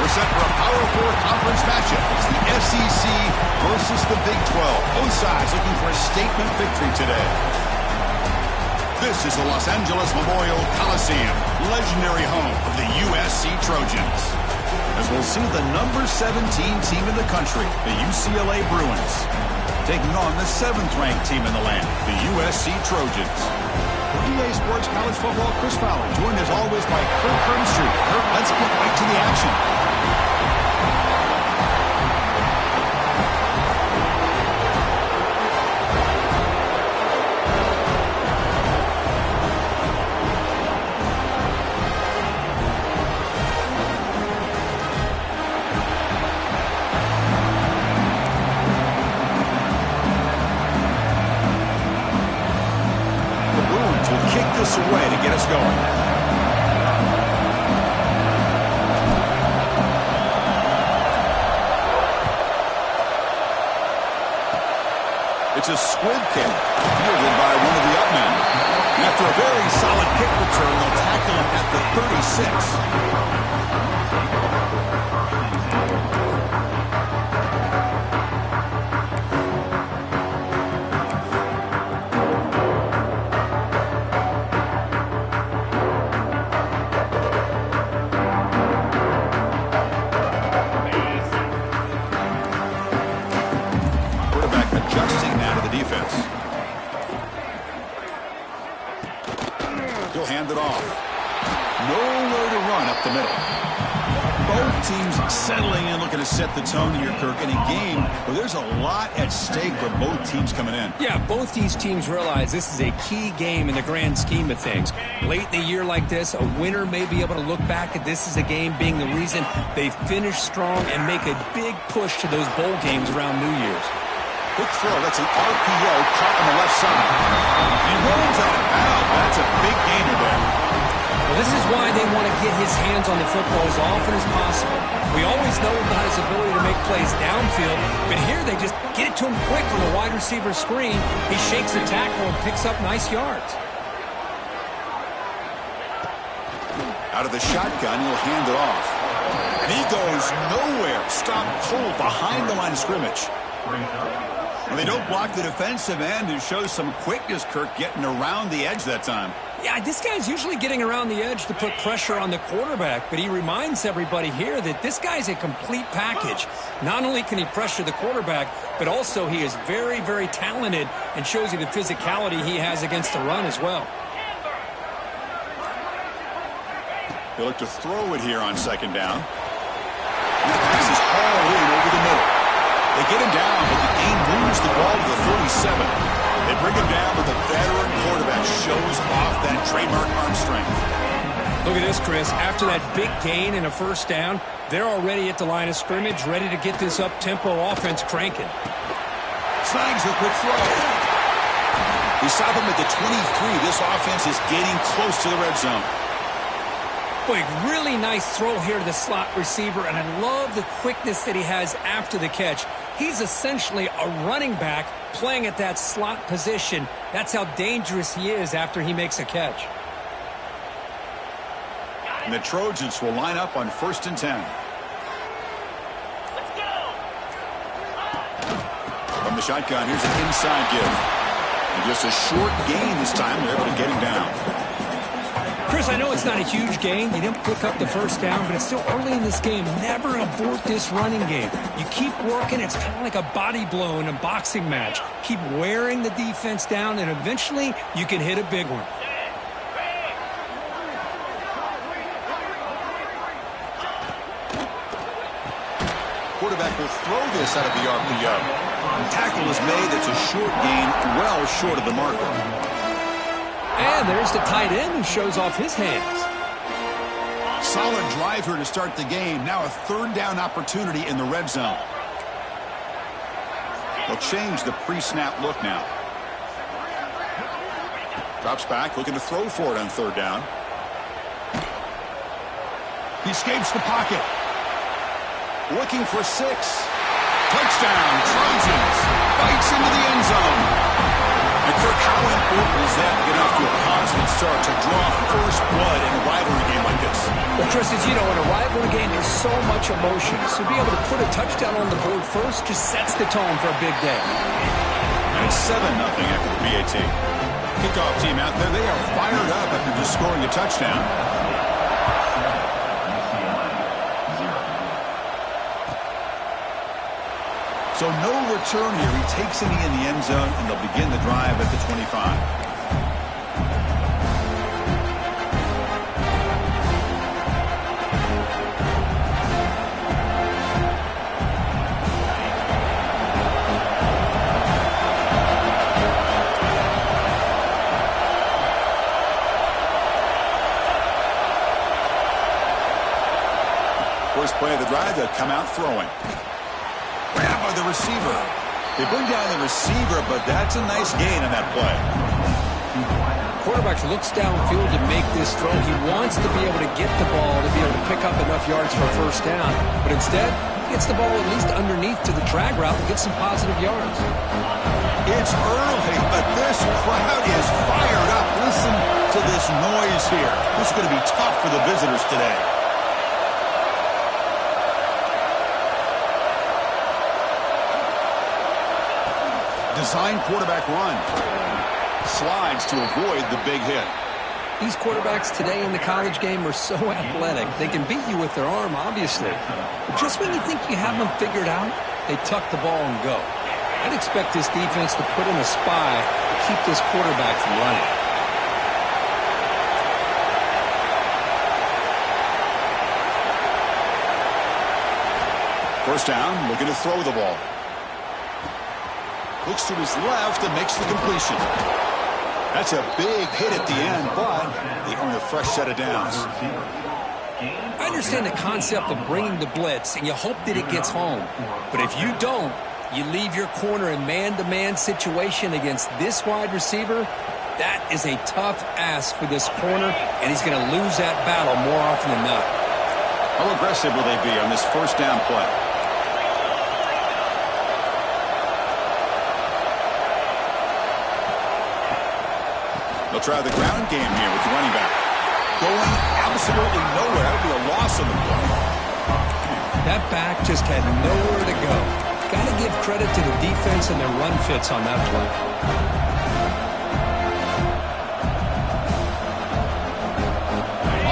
We're set for a Power 4 conference matchup. It's the SEC versus the Big 12. Both sides looking for a statement victory today. This is the Los Angeles Memorial Coliseum, legendary home of the USC Trojans. As we'll see the number 17 team in the country, the UCLA Bruins, taking on the 7th-ranked team in the land, the USC Trojans. For EA Sports College Football, Chris Fowler, joined as always by Kirk Hermstreet. Kirk, let's get right to the action. Away to get us going. It's a squib kick, fielded by one of the upmen. After a very solid kick return, they'll tackle him at the 36. He'll hand it off. Nowhere to run up the middle. Both teams settling in, looking to set the tone here, Kirk, in a game where there's a lot at stake for both teams coming in. Yeah, both these teams realize this is a key game in the grand scheme of things. Late in a year like this, a winner may be able to look back at this as a game being the reason they finish strong and make a big push to those bowl games around New Year's. Quick throw. That's an RPO caught on the left side. He runs out of bounds. That's a big gainer there. Well, this is why they want to get his hands on the football as often as possible. We always know about his ability to make plays downfield, but here they just get it to him quick from the wide receiver screen. He shakes the tackle and picks up nice yards. Out of the shotgun, he'll hand it off. And he goes nowhere. Stop cold behind the line of scrimmage. Well, they don't block the defensive end and show some quickness, Kirk, getting around the edge that time. Yeah, this guy's usually getting around the edge to put pressure on the quarterback, but he reminds everybody here that this guy's a complete package. Not only can he pressure the quarterback, but also he is very, very talented and shows you the physicality he has against the run as well. They look to throw it here on second down. And the pass is hauled in over the middle. They get him down, but the game moves the ball to the 37. They bring him down with a veteran quarterback show that trademark arm strength. Look at this, Chris. After that big gain and a first down, they're already at the line of scrimmage, ready to get this up-tempo offense cranking. Snags a quick throw. We stop him at the 23. This offense is getting close to the red zone. Boy, really nice throw here to the slot receiver, and I love the quickness that he has after the catch. He's essentially a running back playing at that slot position. That's how dangerous he is after he makes a catch. And the Trojans will line up on 1st and 10. From the shotgun, here's an inside give. And just a short gain this time. They're able to get him down. Chris, I know it's not a huge gain. You didn't pick up the first down, but it's still early in this game. Never abort this running game. You keep working. It's kind of like a body blow in a boxing match. Keep wearing the defense down, and eventually you can hit a big one. Quarterback will throw this out of the RPO. The tackle is made. It's a short gain, well short of the marker. And there's the tight end who shows off his hands. Solid drive here to start the game. Now a 3rd down opportunity in the red zone. They'll change the pre-snap look now. Drops back, looking to throw for it on 3rd down. He escapes the pocket. Looking for 6. Touchdown, Trojans. Bites into the end zone. And Kirk, how important is that to get off to a positive start to draw first blood in a rivalry game like this? Well, Chris, as you know, in a rivalry game, there's so much emotion. So be able to put a touchdown on the board first just sets the tone for a big day. And it's 7-0 after the PAT. Kickoff team out there, they are fired up after just scoring a touchdown. So no return here. He takes a knee in the end zone, and they'll begin the drive at the 25. First play of the drive, they'll come out throwing. Grab by the receiver. They bring down the receiver, but that's a nice gain on that play. Quarterback looks downfield to make this throw. He wants to be able to get the ball to be able to pick up enough yards for a first down, but instead, he gets the ball at least underneath to the drag route and gets some positive yards. It's early, but this crowd is fired up. Listen to this noise here. This is going to be tough for the visitors today. Design quarterback run. Slides to avoid the big hit. These quarterbacks today in the college game are so athletic. They can beat you with their arm, obviously. But just when you think you have them figured out, they tuck the ball and go. I'd expect this defense to put in a spy to keep this quarterback from running. First down, looking to throw the ball. Looks to his left and makes the completion. That's a big hit at the end, but they earn a fresh set of downs. I understand the concept of bringing the blitz, and you hope that it gets home. But if you don't, you leave your corner in man-to-man situation against this wide receiver. That is a tough ask for this corner, and he's going to lose that battle more often than not. How aggressive will they be on this first down play? They'll try the ground game here with the running back. Going absolutely nowhere. That would be a loss on the play. That back just had nowhere to go. Got to give credit to the defense and their run fits on that play.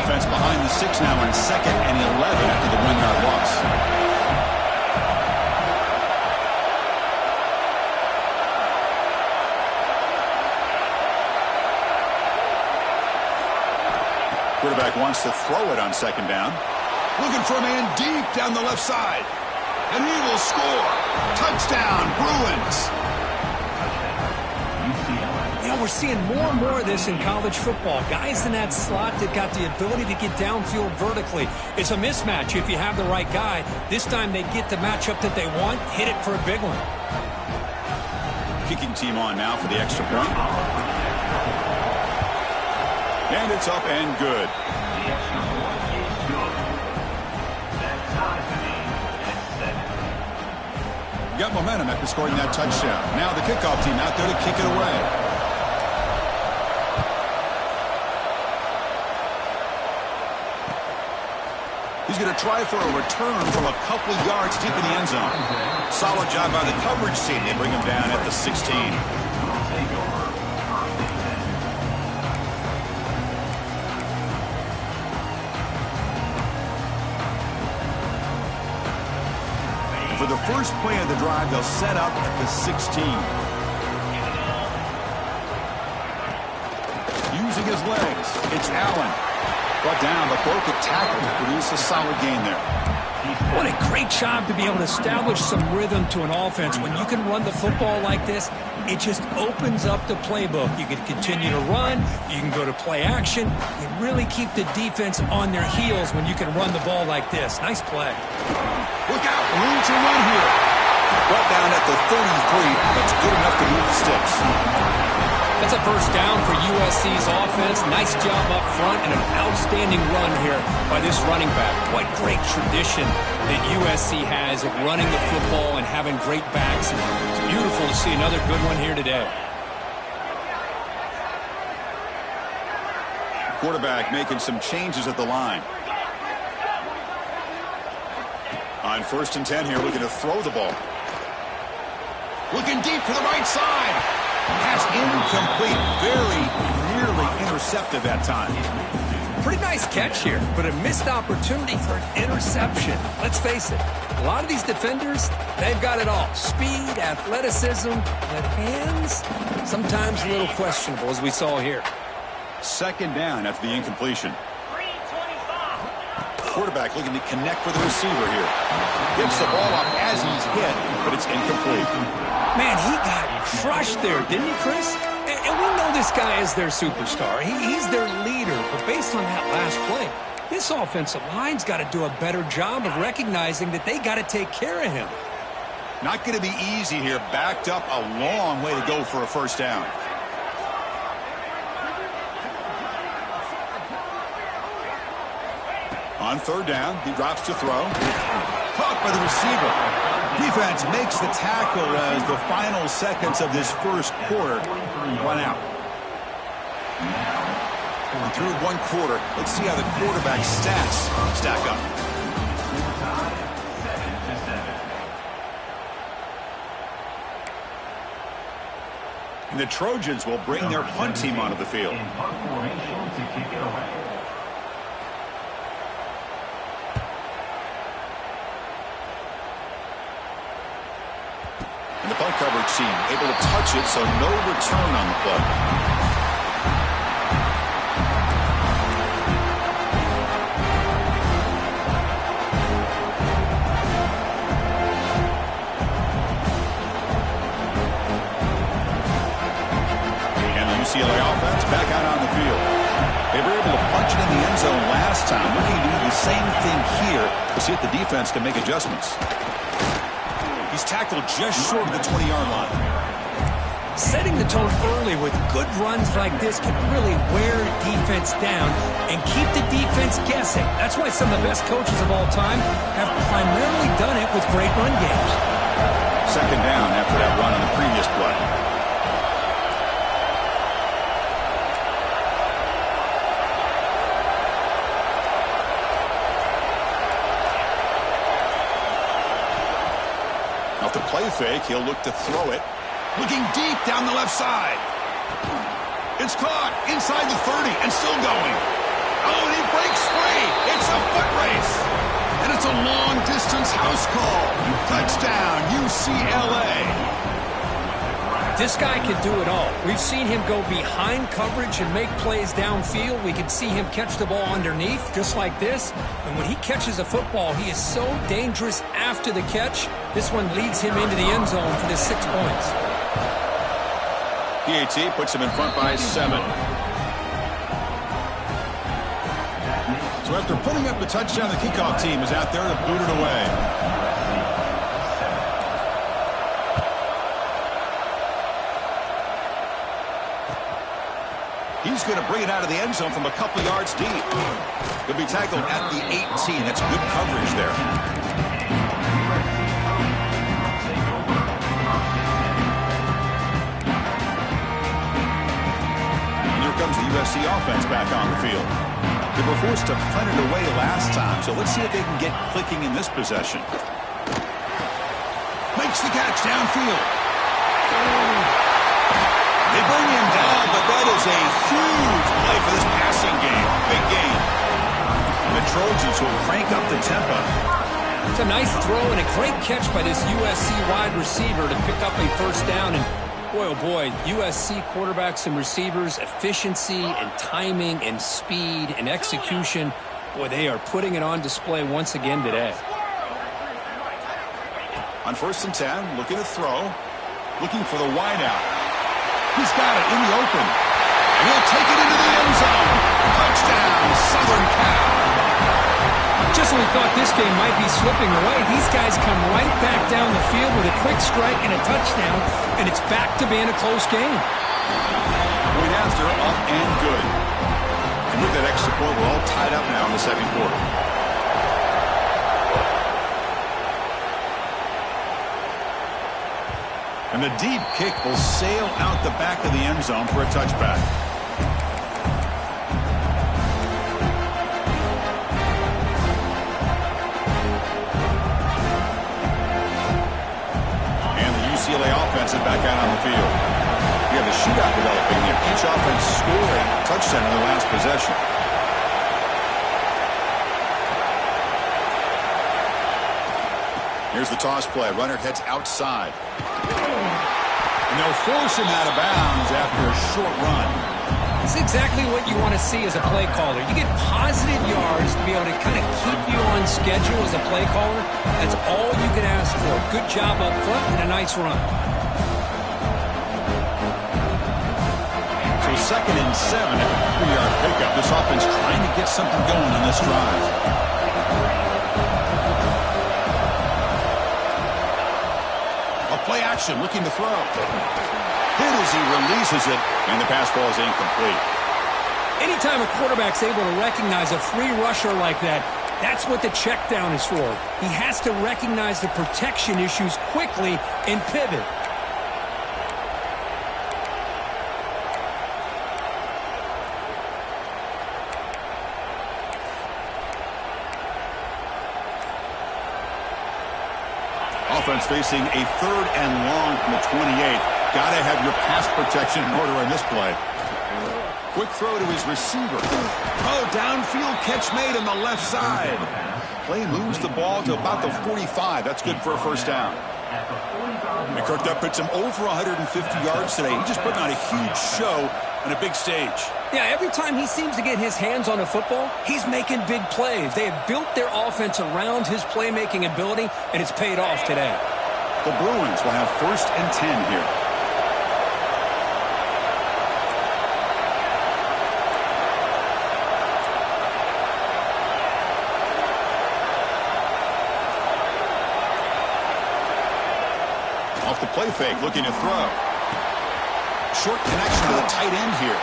Offense behind the 6 now on 2nd and 11 after the 1-yard loss. Quarterback wants to throw it on 2nd down. Looking for a man deep down the left side. And he will score. Touchdown, Bruins. You know, we're seeing more and more of this in college football. Guys in that slot that got the ability to get downfield vertically. It's a mismatch if you have the right guy. This time they get the matchup that they want, hit it for a big one. Kicking team on now for the extra point. And it's up and good. Got momentum after scoring that touchdown. Now the kickoff team out there to kick it away. He's going to try for a return from a couple yards deep in the end zone. Solid job by the coverage team. They bring him down at the 16. For the first play of the drive, they'll set up at the 16. Using his legs, it's Allen. Brought down, but broke the tackle to produce a solid gain there. What a great job to be able to establish some rhythm to an offense. When you can run the football like this, it just opens up the playbook. You can continue to run. You can go to play action. You really keep the defense on their heels when you can run the ball like this. Nice play. Look out, room to run here. Brought down at the 33. That's good enough to move the sticks. That's a first down for USC's offense. Nice job up front and an outstanding run here by this running back. What great tradition that USC has of running the football and having great backs. It's beautiful to see another good one here today. Quarterback making some changes at the line. On 1st and 10 here, looking to throw the ball. Looking deep to the right side. Pass incomplete. Very nearly intercepted that time. Pretty nice catch here, but a missed opportunity for an interception. Let's face it, a lot of these defenders, they've got it all. Speed, athleticism, but hands, sometimes a little questionable, as we saw here. 2nd down after the incompletion. Quarterback looking to connect with the receiver here. Gets the ball off as he's hit, but it's incomplete. Man, he got crushed there, didn't he, Chris? And we know this guy is their superstar. He's their leader. But based on that last play, this offensive line's got to do a better job of recognizing that they got to take care of him. Not going to be easy here. Backed up a long way to go for a first down. On 3rd down, he drops to throw. Caught by the receiver. Defense makes the tackle as the final seconds of this first quarter run out. And through 1 quarter, let's see how the quarterback stats stack up. And the Trojans will bring their punt team onto the field. And the punt coverage team able to touch it, so no return on the play. And the UCLA offense back out on the field. They were able to punch it in the end zone last time. Looking to do the same thing here to see if the defense can make adjustments. He's tackled just short of the 20-yard line. Setting the tone early with good runs like this can really wear defense down and keep the defense guessing. That's why some of the best coaches of all time have primarily done it with great run games. 2nd down after that run on the previous play. Off the play fake, he'll look to throw it. Looking deep down the left side. It's caught inside the 30 and still going. Oh, and he breaks free. It's a foot race. And it's a long-distance house call. Touchdown, UCLA. This guy can do it all. We've seen him go behind coverage and make plays downfield. We can see him catch the ball underneath, just like this. And when he catches a football, he is so dangerous after the catch. This one leads him into the end zone for the 6 points. PAT puts him in front by 7. So after putting up the touchdown, the kickoff team is out there to boot it away. He's going to bring it out of the end zone from a couple yards deep. He'll be tackled at the 18. That's good coverage there. And here comes the USC offense back on the field. They were forced to punt it away last time, so let's see if they can get clicking in this possession. Makes the catch downfield. They bring him down, but that is a huge play for this passing game. Big gain. The Trojans will crank up the tempo. It's a nice throw and a great catch by this USC wide receiver to pick up a first down. And boy, oh boy, USC quarterbacks and receivers, efficiency and timing and speed and execution. Boy, they are putting it on display once again today. On 1st and 10, looking to throw. Looking for the wideout. He's got it in the open. And he'll take it into the end zone. Touchdown, Southern Cal. Just when we thought this game might be slipping away, these guys come right back down the field with a quick strike and a touchdown, and it's back to being a close game. Point after, up and good. And with that extra point, we're all tied up now in the second quarter. And the deep kick will sail out the back of the end zone for a touchback. And the UCLA offense is back out on the field. We have a shootout developing here. Each offense scoring a touchdown in their last possession. Here's the toss play. Runner heads outside. And they'll force him out of bounds after a short run. It's exactly what you want to see as a play caller. You get positive yards to be able to kind of keep you on schedule as a play caller. That's all you can ask for. Good job up front and a nice run. So 2nd and 7 at the 3-yard pickup. This offense trying to get something going on this drive. Play action, looking to throw. Hit as he releases it, and the pass ball is incomplete. Anytime a quarterback's able to recognize a free rusher like that, that's what the check down is for. He has to recognize the protection issues quickly and pivot. Offense facing a 3rd and long from the 28. Got to have your pass protection in order on this play. Quick throw to his receiver. Oh, downfield catch made on the left side. Play moves the ball to about the 45. That's good for a first down. And Kirk, that puts him over 150 yards today. He just put on a huge show on a big stage. Yeah, every time he seems to get his hands on a football, he's making big plays. They have built their offense around his playmaking ability, and it's paid off today. The Bruins will have 1st and 10 here. Off the play fake, looking to throw. Short connection to the tight end here.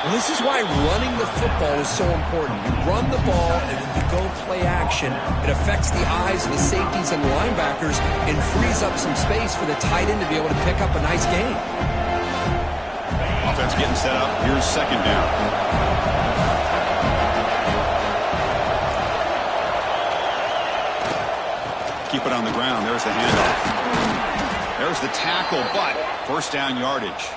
Well, this is why running the football is so important. You run the ball, and then you go play action. It affects the eyes of the safeties and the linebackers and frees up some space for the tight end to be able to pick up a nice gain. Offense getting set up. Here's 2nd down. Keep it on the ground. There's the handoff. There's the tackle, but first down yardage.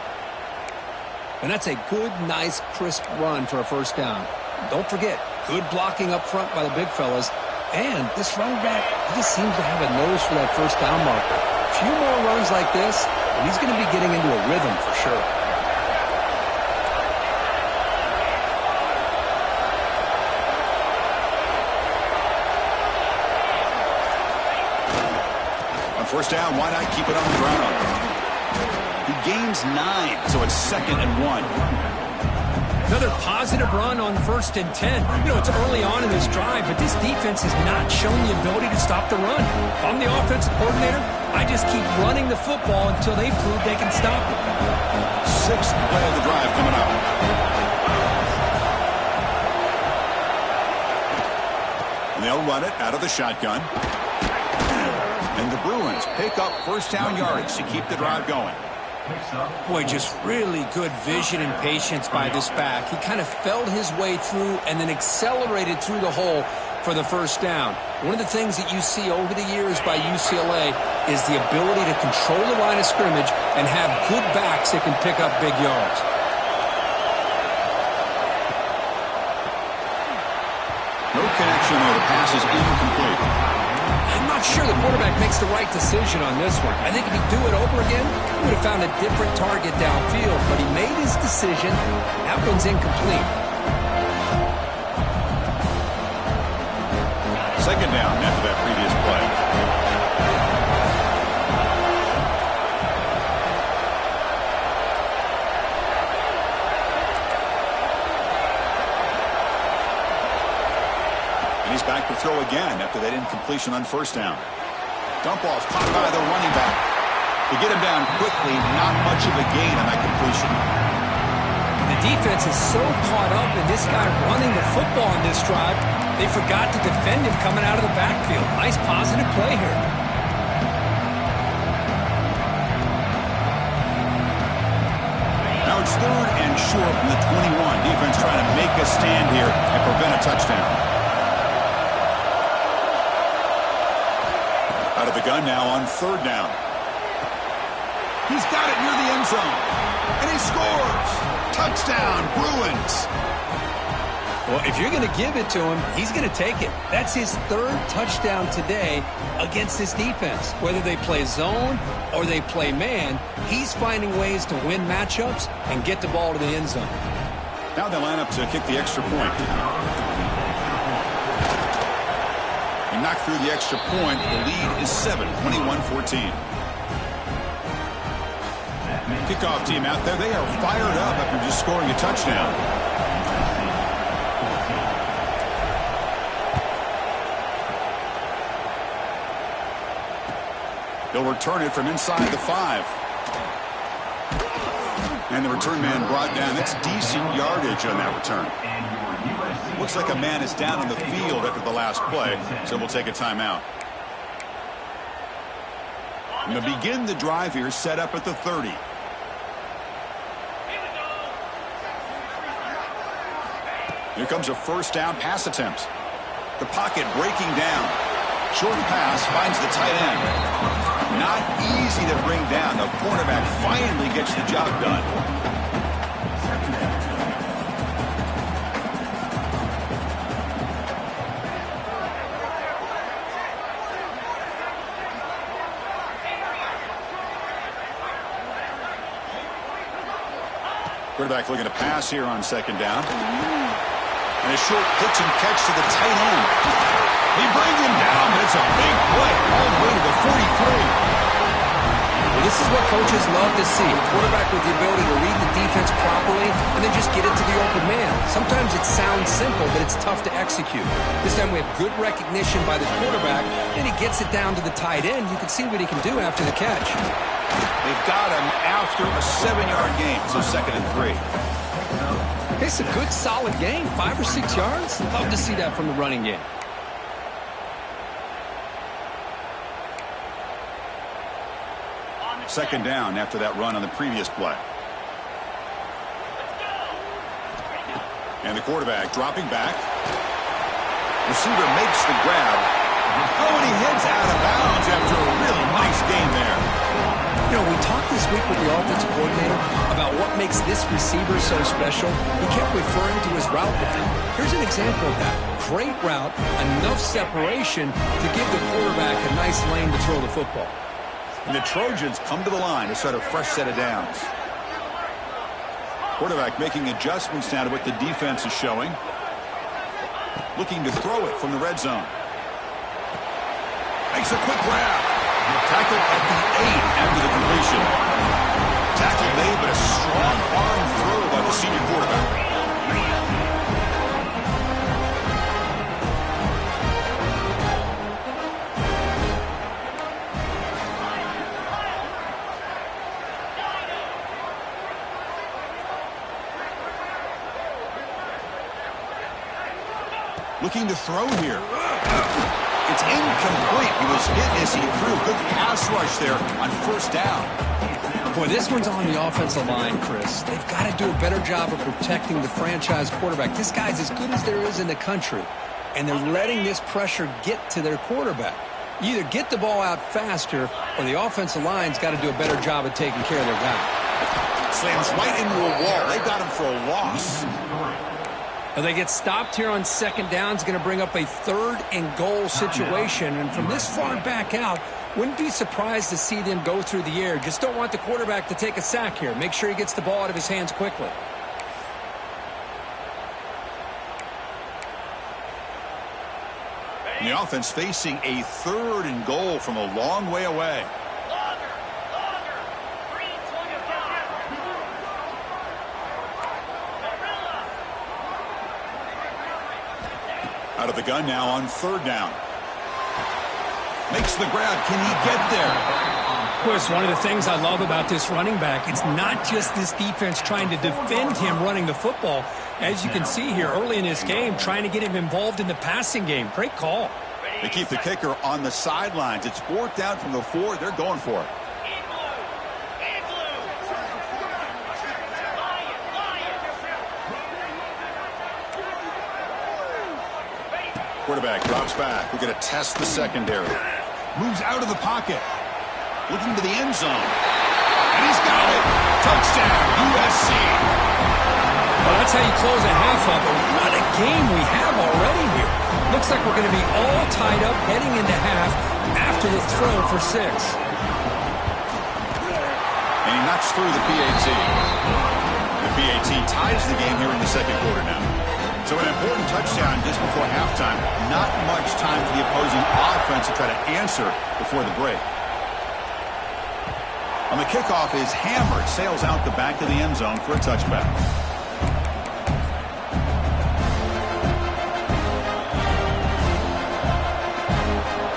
And that's a good, nice, crisp run for a first down. Don't forget, good blocking up front by the big fellas. And this running back, he just seems to have a nose for that first down marker. A few more runs like this, and he's going to be getting into a rhythm for sure. On first down, why not keep it on the ground? He gains 9, so it's 2nd and 1. Another positive run on 1st and 10. You know, it's early on in this drive, but this defense has not shown the ability to stop the run. If I'm the offensive coordinator, I just keep running the football until they prove they can stop it. 6th play of the drive coming up. And they'll run it out of the shotgun. And the Bruins pick up 1st down yardage to keep the drive going. Boy, just really good vision and patience by this back. He kind of felt his way through and then accelerated through the hole for the 1st down. One of the things that you see over the years by UCLA is the ability to control the line of scrimmage and have good backs that can pick up big yards. No connection, though. The pass is incomplete. I'm not sure the quarterback makes the right decision on this one. I think if he'd do it over again, he would have found a different target downfield. But he made his decision. That one's incomplete. 2nd down after that previous play. And he's back to throw again after that incompletion on 1st down. Dump off caught by the running back. To get him down quickly, not much of a gain on that completion. The defense is so caught up in this guy running the football on this drive, they forgot to defend him coming out of the backfield. Nice positive play here. Now it's 3rd and short from the 21. Defense trying to make a stand here and prevent a touchdown. Out of the gun now on 3rd down. He's got it near the end zone. And he scores. Touchdown, Bruins. Well, if you're going to give it to him, he's going to take it. That's his 3rd touchdown today against this defense. Whether they play zone or they play man, he's finding ways to win matchups and get the ball to the end zone. Now they line up to kick the extra point. He knocked through the extra point. The lead is 7, 21-14. Kickoff team out there. They are fired up after just scoring a touchdown. They'll return it from inside the 5. And the return man brought down. That's decent yardage on that return. Looks like a man is down on the field after the last play, so we'll take a timeout. And to begin the drive here, set up at the 30. Here comes a 1st down pass attempt. The pocket breaking down. Short pass finds the tight end. Not easy to bring down. The cornerback finally gets the job done. Quarterback looking to pass here on 2nd down. And a short pitch and catch to the tight end. He brings him down, but it's a big play all the way to the 43. Well, this is what coaches love to see. A quarterback with the ability to read the defense properly and then just get it to the open man. Sometimes it sounds simple, but it's tough to execute. This time we have good recognition by the quarterback, and he gets it down to the tight end. You can see what he can do after the catch. They've got him after a 7-yard gain, so 2nd and 3. It's a good, solid gain. 5 or 6 yards. Love to see that from the running game. Second down after that run on the previous play. And the quarterback dropping back. Receiver makes the grab. Oh, and he heads out of bounds after a really nice gain there. You know, we talked this week with the offensive coordinator about what makes this receiver so special. He kept referring to his route running. Here's an example of that. Great route, enough separation to give the quarterback a nice lane to throw the football. And the Trojans come to the line to start a fresh set of downs. Quarterback making adjustments now to what the defense is showing. Looking to throw it from the red zone. Makes a quick grab. Tackle at the 8 after the completion. Tackle made, but a strong arm throw by the senior quarterback. Looking to throw here. It's incomplete. He was hit as he threw. Good pass rush there on first down. Boy, this one's on the offensive line, Chris. They've got to do a better job of protecting the franchise quarterback. This guy's as good as there is in the country, and they're letting this pressure get to their quarterback. You either get the ball out faster, or the offensive line's got to do a better job of taking care of their guy. Slams right into a wall. They got him for a loss. Now they get stopped here on second down. It's going to bring up a 3rd and goal situation. And from this far back out, wouldn't be surprised to see them go through the air. Just don't want the quarterback to take a sack here. Make sure he gets the ball out of his hands quickly. And the offense facing a 3rd and goal from a long way away. Out of the gun now on 3rd down. Makes the grab. Can he get there? Well, it's one of the things I love about this running back. It's not just this defense trying to defend him running the football. As you can see here early in this game, trying to get him involved in the passing game. Great call. They keep the kicker on the sidelines. It's 4th down from the 4. They're going for it. Quarterback drops back. We're going to test the secondary. Moves out of the pocket. Looking to the end zone. And he's got it. Touchdown, USC. Well, that's how you close a half of it. What a game we have already here. Looks like we're going to be all tied up heading into half after the throw for 6. And he knocks through the PAT. The PAT ties the game here in the second quarter now. So an important touchdown just before halftime. Not much time for the opposing offense to try to answer before the break. On the kickoff is hammered. Sails out the back of the end zone for a touchback.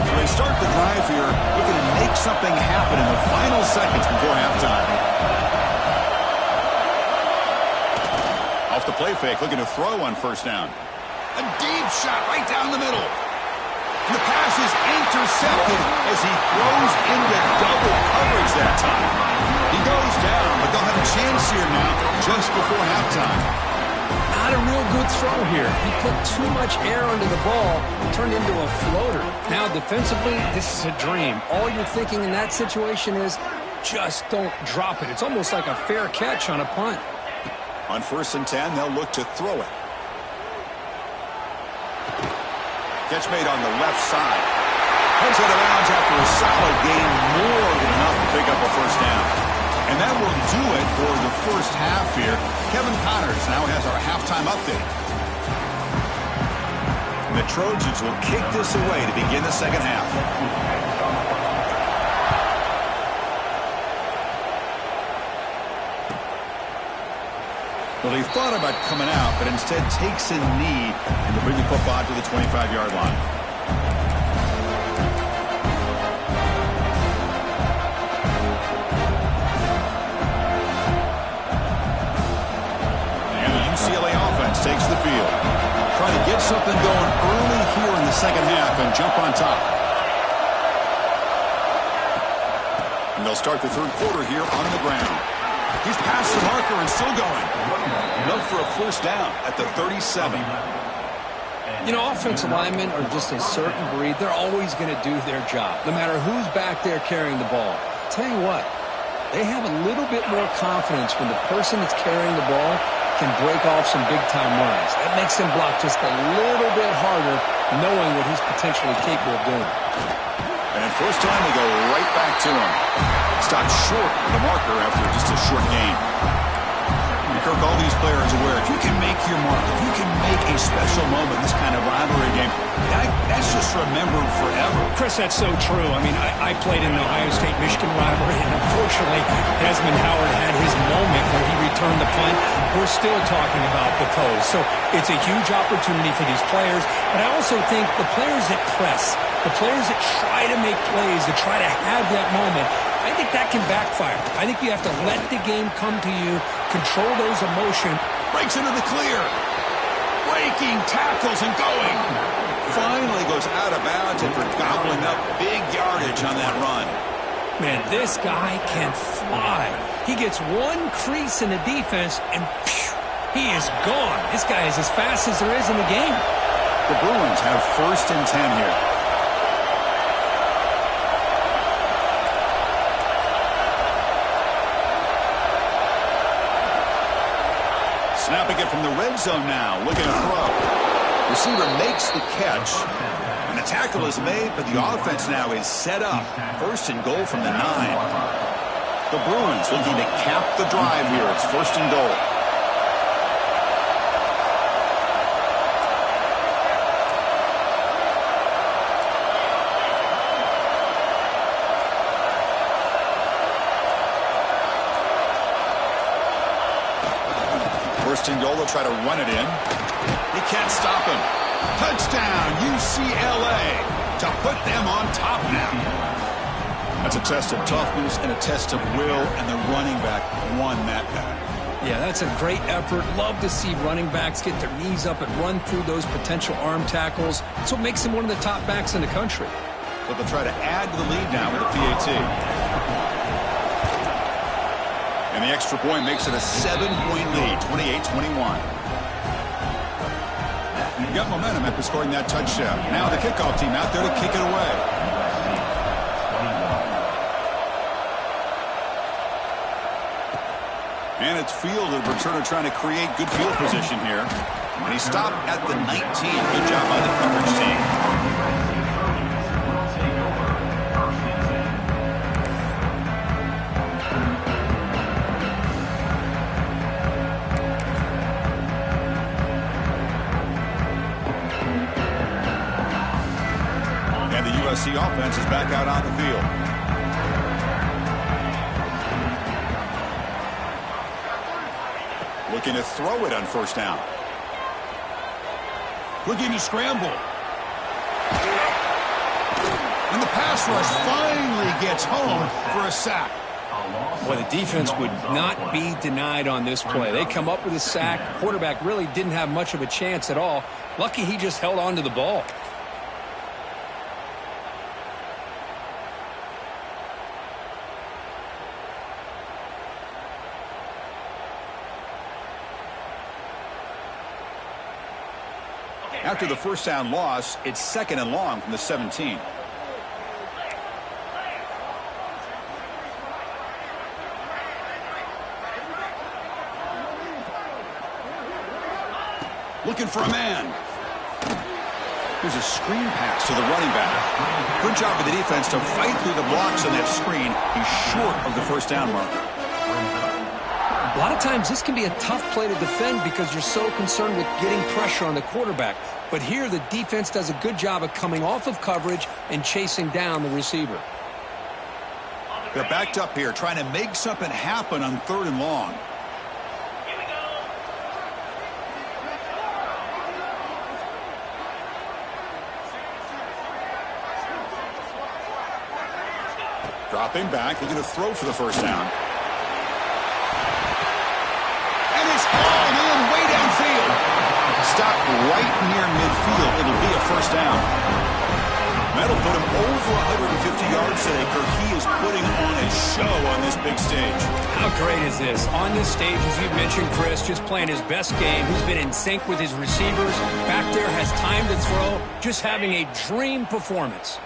So they start the drive here, looking to make something happen in the final seconds before halftime. Off the play fake, looking to throw on first down. A deep shot right down the middle. And the pass is intercepted as he throws into double coverage that time. He goes down, but they'll have a chance here now just before halftime. Not a real good throw here. He put too much air under the ball, turned into a floater. Now defensively, this is a dream. All you're thinking in that situation is just don't drop it. It's almost like a fair catch on a punt. On 1st and 10, they'll look to throw it. Catch made on the left side. Heads out of bounds after a solid gain, more than enough to pick up a first down. And that will do it for the first half here. Kevin Connors now has our halftime update. And the Trojans will kick this away to begin the second half. Well, he thought about coming out, but instead takes a knee and to bring the football to the 25-yard line. And the UCLA offense takes the field. Trying to get something going early here in the second half and jump on top. And they'll start the third quarter here on the ground. He's past the marker and still going. Look for a first down at the 37. You know, offensive linemen are just a certain breed. They're always going to do their job, no matter who's back there carrying the ball. I'll tell you what, they have a little bit more confidence when the person that's carrying the ball can break off some big-time runs. That makes him block just a little bit harder, knowing what he's potentially capable of doing. And first time, they go right back to him. Stopped short of the marker after just a short gain. Kirk, all these players aware, if you can make your mark, if you can make a special moment in this kind of rivalry game, that's just remembered forever. Chris, that's so true. I mean, I played in the Ohio State-Michigan rivalry, and unfortunately, Desmond Howard had his moment where he returned the punt. We're still talking about the pros. So it's a huge opportunity for these players, but I also think the players that press, the players that try to make plays, that try to have that moment, I think that can backfire. I think you have to let the game come to you, control those emotions. Breaks into the clear. Breaking tackles and going. Finally goes out of bounds after gobbling up big yardage on that run. Man, this guy can fly. He gets one crease in the defense, and phew, he is gone. This guy is as fast as there is in the game. The Bruins have 1st and 10 here. Snapping it from the red zone now, looking to throw. Receiver makes the catch, and the tackle is made, but the offense now is set up. 1st and goal from the 9. The Bruins looking to cap the drive here. It's 1st and goal. First and goal, they'll try to run it in. He can't stop him. Touchdown, UCLA, to put them on top now. That's a test of toughness and a test of will, and the running back won that battle. Yeah, that's a great effort. Love to see running backs get their knees up and run through those potential arm tackles. That's what makes him one of the top backs in the country. So they'll try to add to the lead now with a PAT. And the extra point makes it a 7-point lead, 28-21. You got momentum after scoring that touchdown. Now the kickoff team out there to kick it away. And it's fielded. Returner trying to create good field position here. And he stopped at the 19. Good job by the coverage team. USC offense is back out on the field. Looking to throw it on 1st down. Looking to scramble. And the pass rush finally gets home for a sack. Well, the defense would not be denied on this play. They come up with a sack. Quarterback really didn't have much of a chance at all. Lucky he just held on to the ball. After the 1st down loss, it's 2nd and long from the 17. Looking for a man. Here's a screen pass to the running back. Good job of the defense to fight through the blocks on that screen. He's short of the 1st down marker. A lot of times this can be a tough play to defend because you're so concerned with getting pressure on the quarterback. But here the defense does a good job of coming off of coverage and chasing down the receiver. They're backed up here trying to make something happen on 3rd and long. Dropping back, looking to throw for the 1st down. Ball in way downfield. Stopped right near midfield. It'll be a 1st down. That'll put him over 150 yards today, Kirk. He is putting on a show on this big stage. How great is this? On this stage, as you mentioned, Chris, just playing his best game. He's been in sync with his receivers. Back there, has time to throw. Just having a dream performance.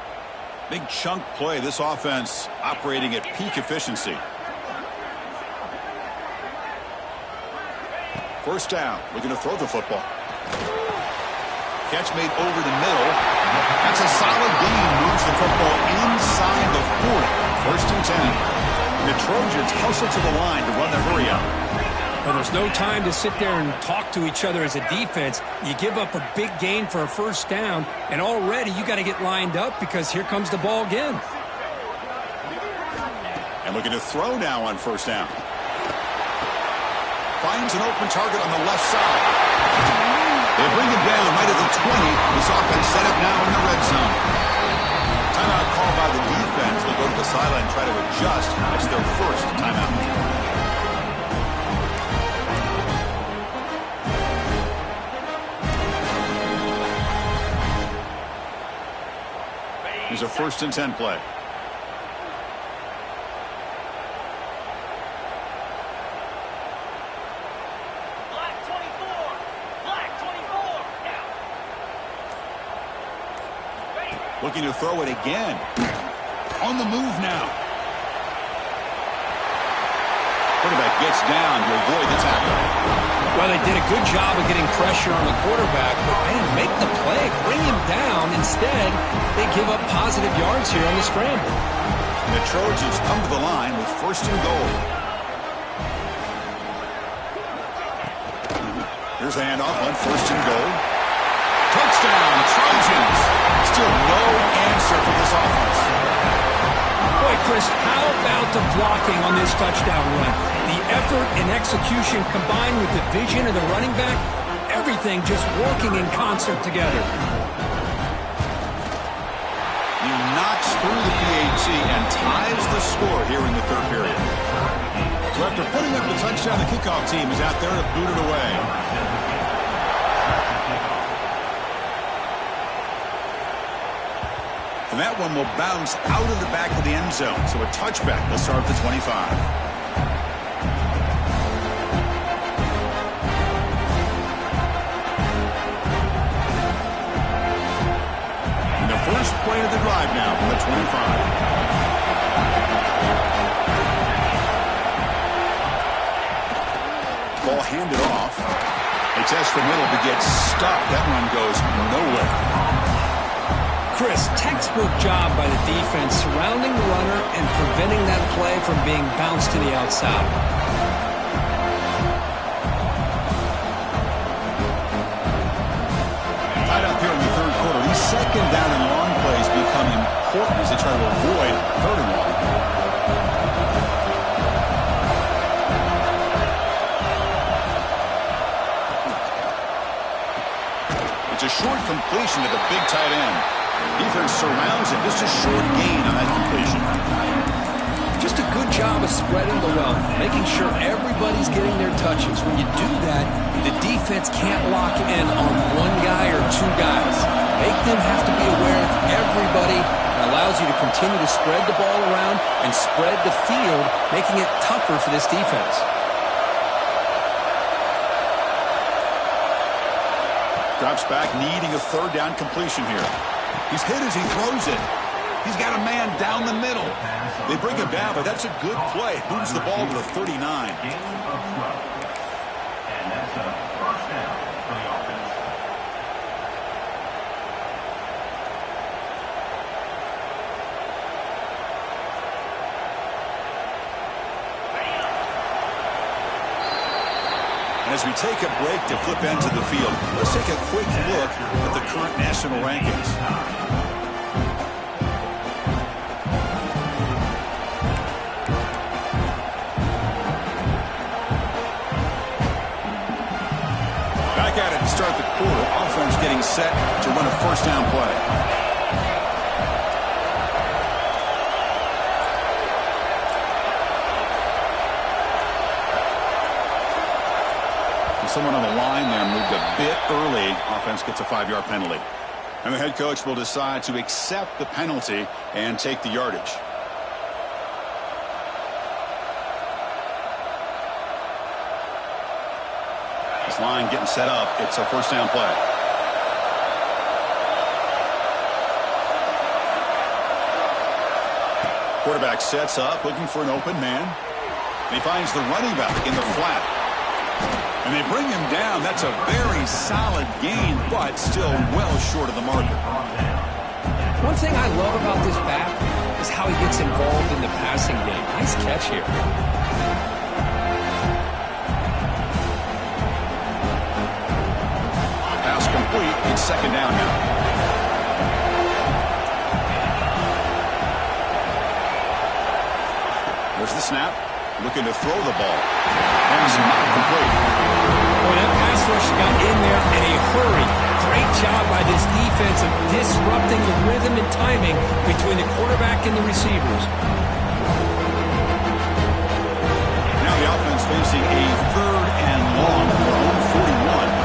Big chunk play. This offense operating at peak efficiency. 1st down, looking to throw the football. Catch made over the middle. That's a solid gain. Moves the football inside the 40. 1st and 10. The Trojans hustle to the line to run the hurry up. Well, there's no time to sit there and talk to each other as a defense. You give up a big gain for a first down, and already you got to get lined up because here comes the ball again. And looking to throw now on first down. Finds an open target on the left side. They bring him down right at the 20. This offense set up now in the red zone. Timeout called by the defense. They'll go to the sideline and try to adjust. It's their first timeout. Here's a 1st and 10 play. Looking to throw it again. On the move now. Quarterback gets down to avoid the tackle. Well, they did a good job of getting pressure on the quarterback, but, man, make the play. Bring him down. Instead, they give up positive yards here on the scramble. And the Trojans come to the line with 1st and goal. Here's a handoff on 1st and goal. Touchdown, Trojans. Still no answer for this offense. Boy, Chris, how about the blocking on this touchdown run? The effort and execution combined with the vision of the running back, everything just working in concert together. He knocks through the PAT and ties the score here in the 3rd period. So after putting up the touchdown, the kickoff team is out there to boot it away. And that one will bounce out of the back of the end zone. So a touchback will start at the 25. And the first play of the drive now from the 25. Ball handed off. They test the middle but get stuck. That one goes nowhere. Chris, textbook job by the defense surrounding the runner and preventing that play from being bounced to the outside. Tied up here in the 3rd quarter. These 2nd down and long plays become important as they try to avoid 3rd and long. It's a short completion to the big tight end. Defense surrounds it. Just a short gain on that completion. Just a good job of spreading the wealth, making sure everybody's getting their touches. When you do that, the defense can't lock in on one guy or 2 guys. Make them have to be aware of everybody. It allows you to continue to spread the ball around and spread the field, making it tougher for this defense. Drops back, needing a 3rd down completion here. He's hit as he throws it. He's got a man down the middle. They bring him down, but that's a good play. Moves the ball to the 39. And that's a 1st down for the offense. And as we take a break to flip into the field, let's take a quick look at the current national rankings. Back at it to start the quarter. Offense getting set to run a 1st down play. Someone on the line there moved a bit early. Offense gets a 5-yard penalty. And the head coach will decide to accept the penalty and take the yardage. This line getting set up. It's a 1st down play. Quarterback sets up, looking for an open man. And he finds the running back in the flat. And they bring him down. That's a very solid gain, but still well short of the marker. One thing I love about this back is how he gets involved in the passing game. Nice catch here. incomplete. It's second down now. There's the snap. Looking to throw the ball. Pass not complete. Boy, that pass rush got in there in a hurry. Great job by this defense of disrupting the rhythm and timing between the quarterback and the receivers. Now the offense facing a third and long from their own 41.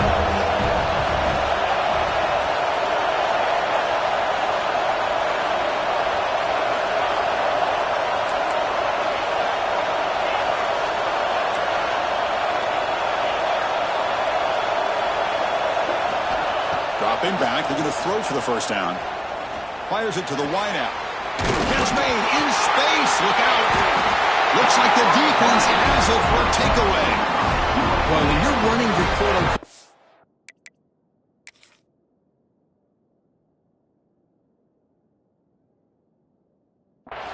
Dropping back, looking to throw for the first down. Fires it to the wideout. Catch made in space. Look out. Looks like the defense has it for a takeaway. Well, when you're running your quarter...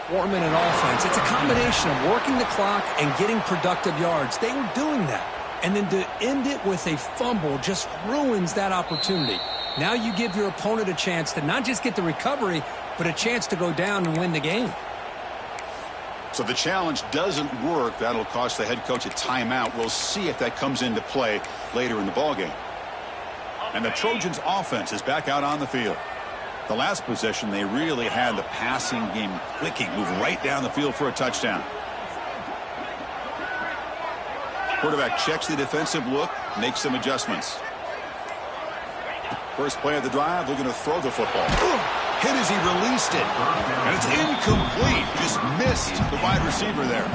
form in an offense, it's a combination of working the clock and getting productive yards. They were doing that. And then to end it with a fumble just ruins that opportunity. Now you give your opponent a chance to not just get the recovery, but a chance to go down and win the game. So the challenge doesn't work. That'll cost the head coach a timeout. We'll see if that comes into play later in the ballgame. And the Trojans' offense is back out on the field. The last possession, they really had the passing game clicking, move right down the field for a touchdown. Quarterback checks the defensive look, makes some adjustments. First play of the drive, looking to throw the football. Hit as he released it. And it's incomplete. Just missed the wide receiver there.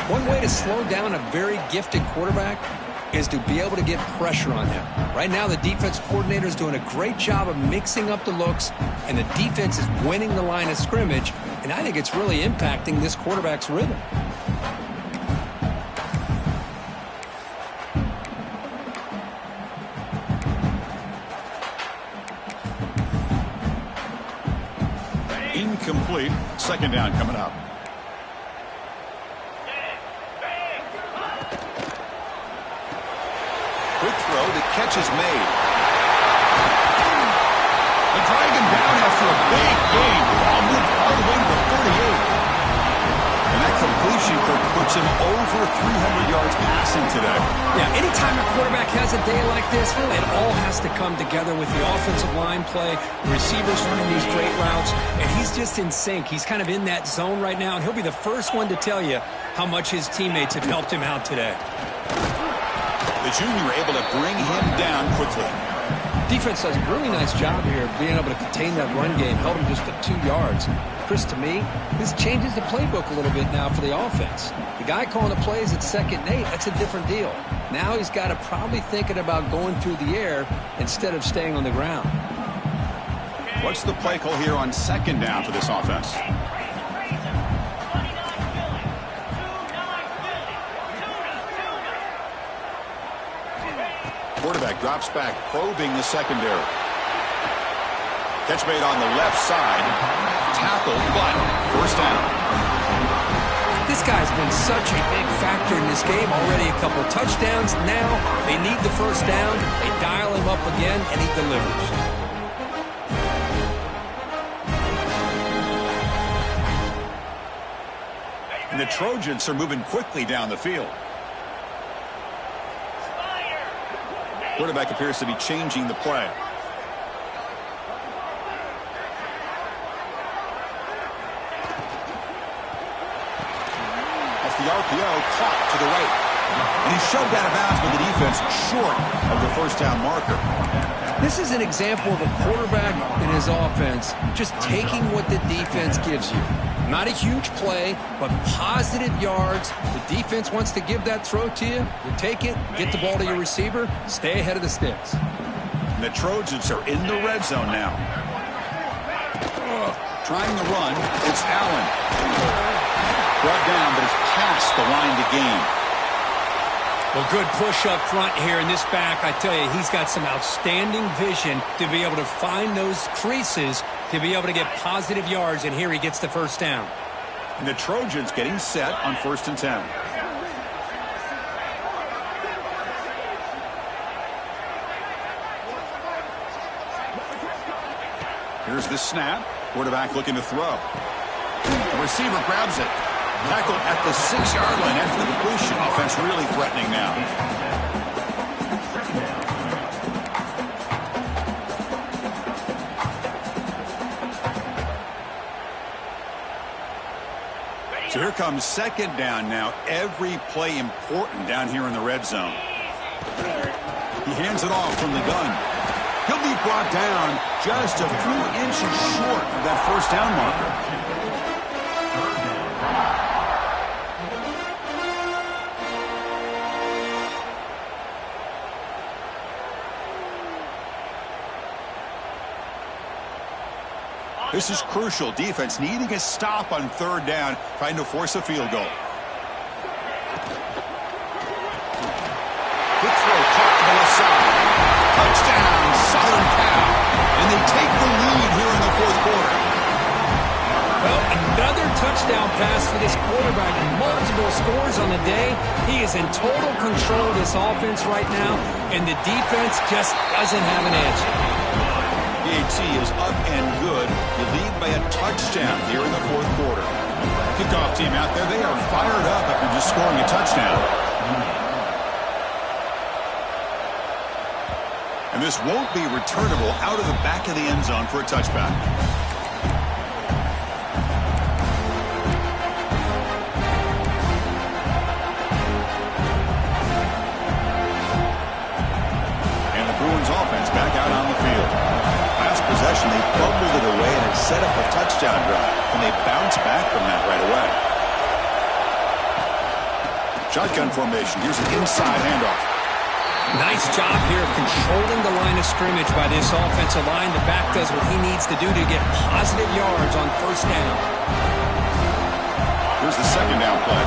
One way to slow down a very gifted quarterback is to be able to get pressure on him. Right now, the defense coordinator is doing a great job of mixing up the looks, and the defense is winning the line of scrimmage, and I think it's really impacting this quarterback's rhythm. Incomplete. Second down coming up. Quick throw. The catch is made. They drag him down after a big gain. Ball moved all the way to the 38. And that completion puts him over 300 yards passing today. Yeah, anytime a quarterback has a day like this, it all has to come together with the offensive line play, the receivers running these great routes, and he's just in sync. He's kind of in that zone right now, and he'll be the first one to tell you how much his teammates have helped him out today. The junior able to bring him down quickly. Defense does a really nice job here of being able to contain that run game, held him just to 2 yards. Chris, to me, this changes the playbook a little bit now for the offense. The guy calling the plays at 2nd and 8, that's a different deal. Now he's got to probably thinking about going through the air instead of staying on the ground. What's the play call here on 2nd down for this offense? Quarterback drops back, probing the secondary. Catch made on the left side. Tackled, but first down. This guy's been such a big factor in this game. Already a couple touchdowns. Now they need the first down. They dial him up again, and he delivers. And the Trojans are moving quickly down the field. Quarterback appears to be changing the play. That's the RPO caught to the right. And he's shoved out of bounds with the defense short of the first down marker. This is an example of a quarterback and his offense just taking what the defense gives you. Not a huge play, but positive yards. The defense wants to give that throw to you. You take it, get the ball to your receiver, stay ahead of the sticks. And the Trojans are in the red zone now. Trying to run, it's Allen. Brought down, but it's past the line to gain. Well, good push up front here in this back. I tell you, he's got some outstanding vision to be able to find those creases, to be able to get positive yards, and here he gets the first down. And the Trojans getting set on 1st and 10. Here's the snap. Quarterback looking to throw. The receiver grabs it. Tackled at the 6-yard line after the completion. Offense really threatening now. So here comes second down now. Every play important down here in the red zone. He hands it off from the gun. He'll be brought down just a few inches short of that first down marker. This is crucial. Defense needing a stop on third down, trying to force a field goal. Quick throw caught to the left side. Touchdown, Southern Cal. And they take the lead here in the fourth quarter. Well, another touchdown pass for this quarterback. Multiple scores on the day. He is in total control of this offense right now, and the defense just doesn't have an answer. PAT is up and good. You lead by a touchdown here in the fourth quarter. Kickoff team out there, they are fired up after just scoring a touchdown. And this won't be returnable out of the back of the end zone for a touchback. And the Bruins offense back out on the field. Last possession, they fumbled it away and it set up a touchdown drive. And they bounce back from that right away. Shotgun formation. Here's an inside handoff. Nice job here of controlling the line of scrimmage by this offensive line. The back does what he needs to do to get positive yards on first down. Here's the second down play.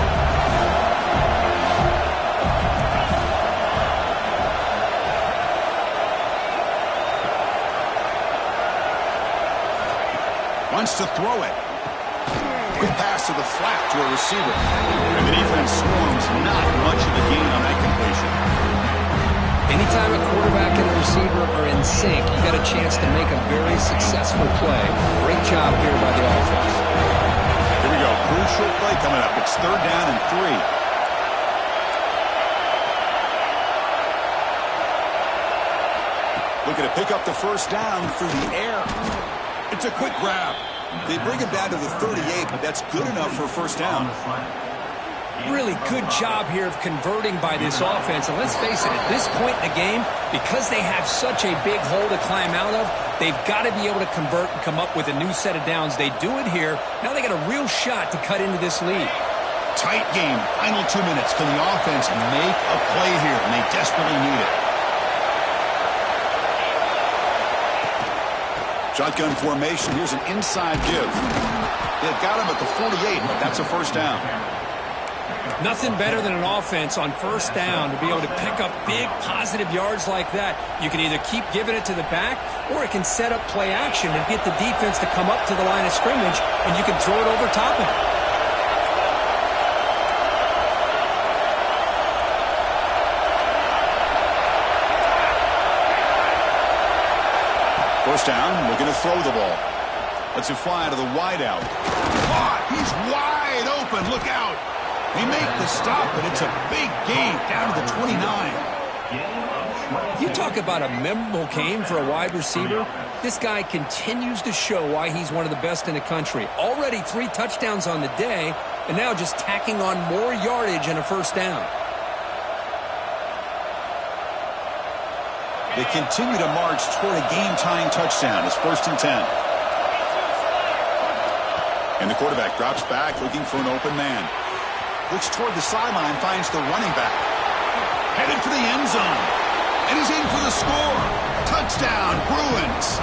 Wants to throw it. Quick pass to the flat to a receiver. And the defense swarms not much of a gain on that completion. Anytime a quarterback and a receiver are in sync, you got a chance to make a very successful play. Great job here by the offense. Here we go. Crucial play coming up. It's third down and 3. Looking to pick up the first down through the air. It's a quick grab. They bring him down to the 38, but that's good enough for a first down. Really good job here of converting by this offense. And let's face it, at this point in the game, because they have such a big hole to climb out of, they've got to be able to convert and come up with a new set of downs. They do it here. Now they got a real shot to cut into this lead. Tight game. Final 2 minutes. Can the offense make a play here? And they desperately need it. Shotgun formation. Here's an inside give. They've got him at the 48, but that's a first down. Nothing better than an offense on first down to be able to pick up big positive yards like that. You can either keep giving it to the back, or it can set up play action and get the defense to come up to the line of scrimmage, and you can throw it over top of it. First down, looking to throw the ball. Lets it fly to the wideout. He's wide open. Look out. They make the stop, but it's a big gain down to the 29. You talk about a memorable game for a wide receiver. This guy continues to show why he's one of the best in the country. Already 3 touchdowns on the day, and now just tacking on more yardage and a first down. They continue to march toward a game-tying touchdown. It's 1st and 10. And the quarterback drops back looking for an open man. Looks toward the sideline, finds the running back. Headed for the end zone. And he's in for the score. Touchdown, Bruins.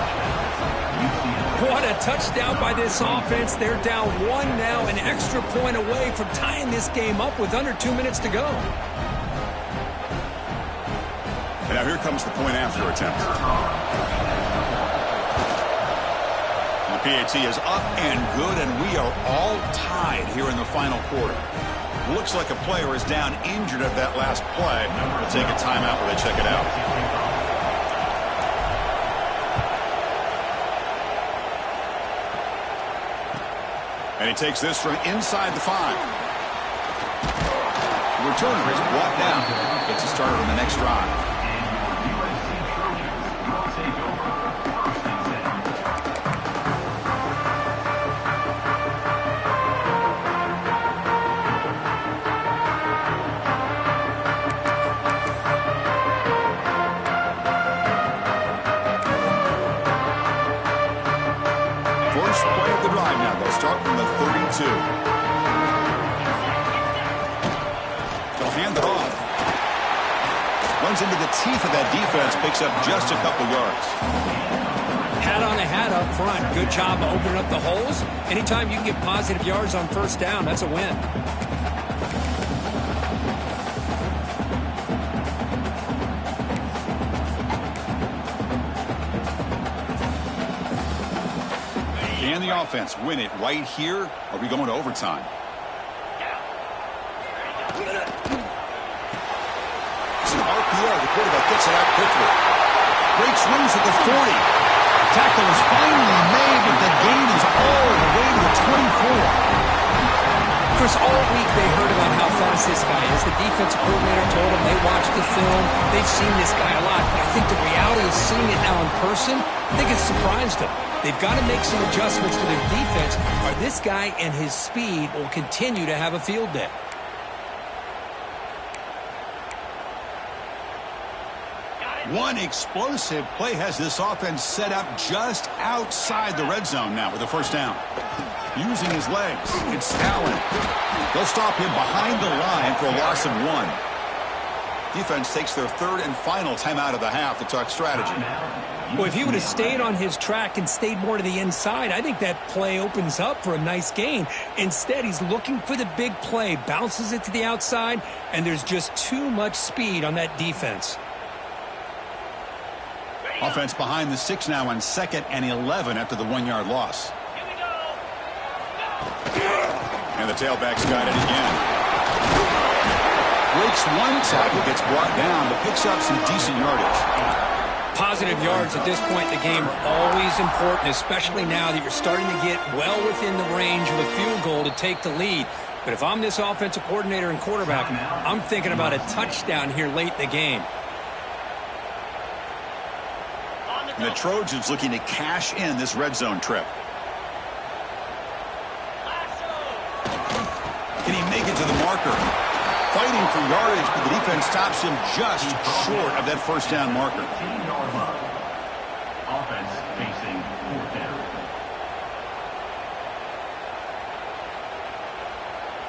What a touchdown by this offense. They're down 1 now, an extra point away from tying this game up with under 2 minutes to go. And now here comes the point after attempt. And the PAT is up and good, and we are all tied here in the final quarter. Looks like a player is down injured at that last play. We'll take a timeout while they check it out. And he takes this from inside the 5. The returner is brought down. Gets a starter on the next drive. First play of the drive now. They'll start from the 32. They'll hand it off. Runs into the teeth of that defense. Picks up just a couple yards. Hat on a hat up front. Good job of opening up the holes. Anytime you can get positive yards on first down, that's a win. Can the offense win it right here? Or are we going to overtime? It's an RPO. The quarterback gets it out quickly. Great swings at the 40. Tackle is finally made, but the gain is all the way to the 24. Chris, all week they heard about how fast this guy is. The defensive coordinator told them they watched the film. They've seen this guy a lot. But I think the reality of seeing it now in person, I think it's surprised them. They've got to make some adjustments to their defense, or this guy and his speed will continue to have a field day. One explosive play has this offense set up just outside the red zone now with a first down. Using his legs, it's Allen. They'll stop him behind the line for a loss of 1. Defense takes their third and final timeout of the half to talk strategy. Well, if he would have stayed on his track and stayed more to the inside, I think that play opens up for a nice gain. Instead, he's looking for the big play, bounces it to the outside, and there's just too much speed on that defense. Offense behind the 6 now on 2nd and 11 after the 1-yard loss. And the tailback's got it again. Breaks one tackle, gets brought down, but picks up some decent yardage. Positive yards at this point in the game are always important, especially now that you're starting to get well within the range of a field goal to take the lead. But if I'm this offensive coordinator and quarterback, I'm thinking about a touchdown here late in the game. And the Trojans looking to cash in this red zone trip. Can he make it to the marker? Fighting for yardage, but the defense stops him just short of that first down marker. Offense facing 4th down.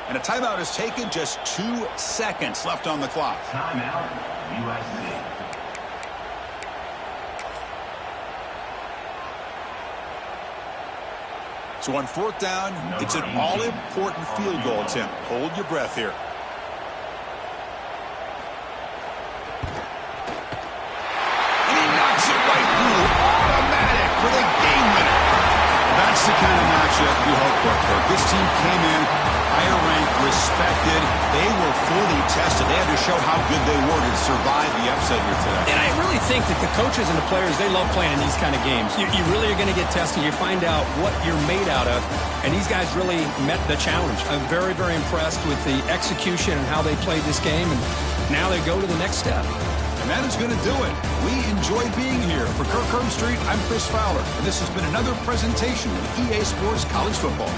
And a timeout is taken, just 2 seconds left on the clock. Timeout, USC. So on 4th down, it's an all-important field goal attempt. Hold your breath here. And he knocks it right through. Automatic for the game winner. That's the kind of matchup you hope for. This team came in higher ranked, respected. They were fully tested. They had to show how good they were to survive the upset here today. And I really think that the coaches and the players, they love playing these kind of games. You really are going to get tested. You find out what you're made out of. And these guys really met the challenge. I'm very, very impressed with the execution and how they played this game. And now they go to the next step. And that is going to do it. We enjoyed being here. For Kirk Herbstreit, I'm Chris Fowler. And this has been another presentation of EA Sports College Football.